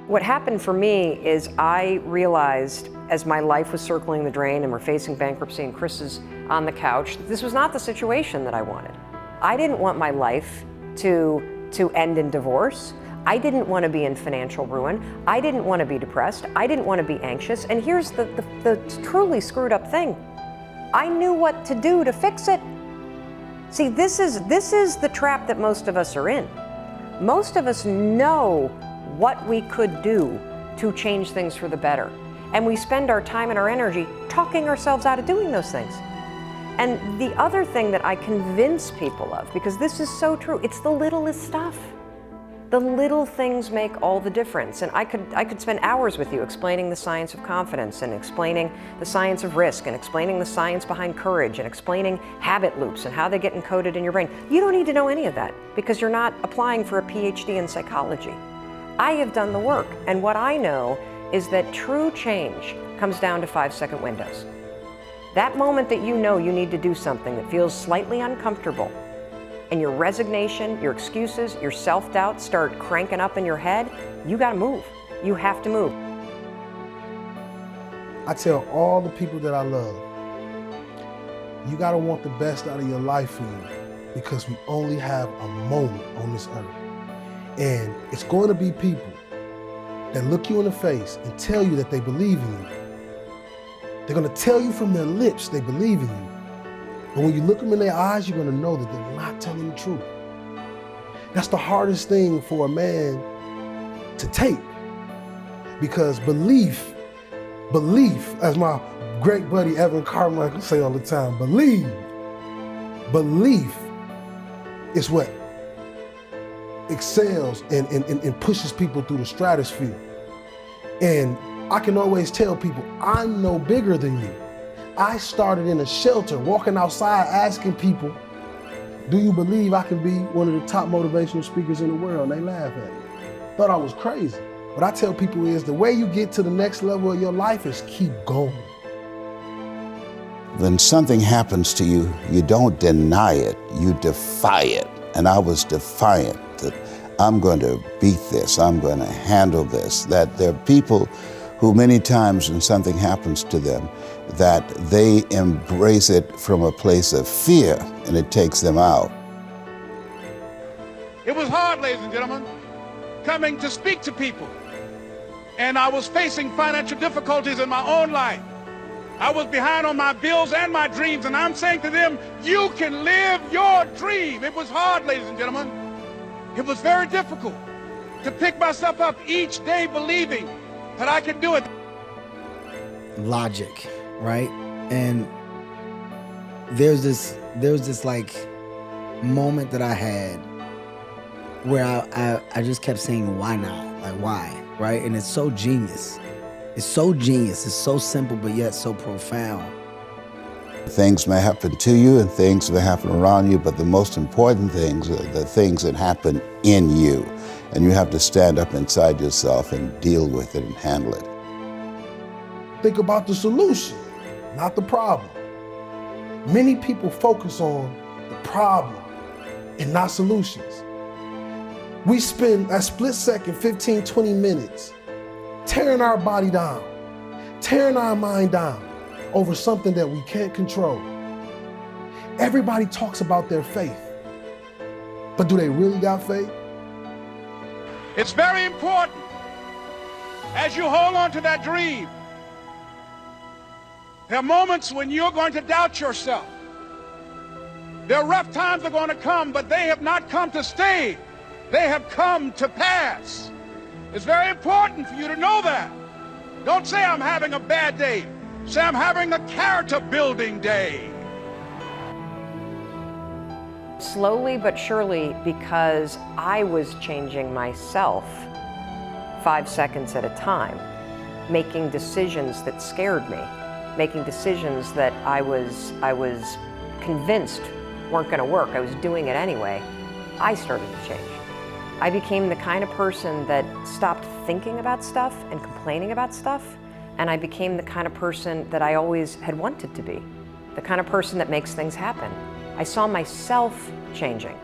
What happened for me is I realized as my life was circling the drain and we're facing bankruptcy and Chris is on the couch, this was not the situation that I wanted. I didn't want my life to end in divorce. I didn't want to be in financial ruin. I didn't want to be depressed. I didn't want to be anxious. And here's the truly screwed up thing. I knew what to do to fix it. See, this is the trap that most of us are in. Most of us know what we could do to change things for the better. And we spend our time and our energy talking ourselves out of doing those things. And the other thing that I convince people of, because this is so true, it's the littlest stuff. The little things make all the difference. And I could spend hours with you explaining the science of confidence and explaining the science of risk and explaining the science behind courage and explaining habit loops and how they get encoded in your brain. You don't need to know any of that because you're not applying for a PhD in psychology. I have done the work, and what I know is that true change comes down to 5-second windows. That moment that you know you need to do something that feels slightly uncomfortable, and your resignation, your excuses, your self-doubt start cranking up in your head, you gotta move. You have to move. I tell all the people that I love, you gotta want the best out of your life for you because we only have a moment on this earth. And it's going to be people that look you in the face and tell you that they believe in you. They're going to tell you from their lips they believe in you. But when you look them in their eyes, you're going to know that they're not telling the truth. That's the hardest thing for a man to take. Because belief, as my great buddy Evan Carmichael say all the time, belief is what excels and pushes people through the stratosphere. And I can always tell people, I'm no bigger than you. I started in a shelter, walking outside asking people, do you believe I can be one of the top motivational speakers in the world? And they laugh at me. Thought I was crazy. What I tell people is the way you get to the next level of your life is keep going. When something happens to you, you don't deny it, you defy it. And I was defiant that I'm going to beat this, I'm going to handle this. That there are people who many times when something happens to them, that they embrace it from a place of fear and it takes them out. It was hard, ladies and gentlemen, coming to speak to people. And I was facing financial difficulties in my own life. I was behind on my bills and my dreams, and I'm saying to them, you can live your dream. It was hard, ladies and gentlemen. It was very difficult to pick myself up each day believing that I could do it. Logic, right? And there's this like moment that I had where I just kept saying, why not? Like, why, right? And it's so genius. It's so genius, it's so simple, but yet so profound. Things may happen to you and things may happen around you, but the most important things are the things that happen in you. And you have to stand up inside yourself and deal with it and handle it. Think about the solution, not the problem. Many people focus on the problem and not solutions. We spend a split second, 15, 20 minutes tearing our body down, tearing our mind down over something that we can't control. Everybody talks about their faith, but do they really got faith? It's very important as you hold on to that dream. There are moments when you're going to doubt yourself. There are rough times that are going to come, but they have not come to stay. They have come to pass. It's very important for you to know that. Don't say I'm having a bad day. Say I'm having a character building day. Slowly but surely, because I was changing myself 5 seconds at a time, making decisions that scared me, making decisions that I was convinced weren't going to work. I was doing it anyway. I started to change. I became the kind of person that stopped thinking about stuff and complaining about stuff, and I became the kind of person that I always had wanted to be, the kind of person that makes things happen. I saw myself changing.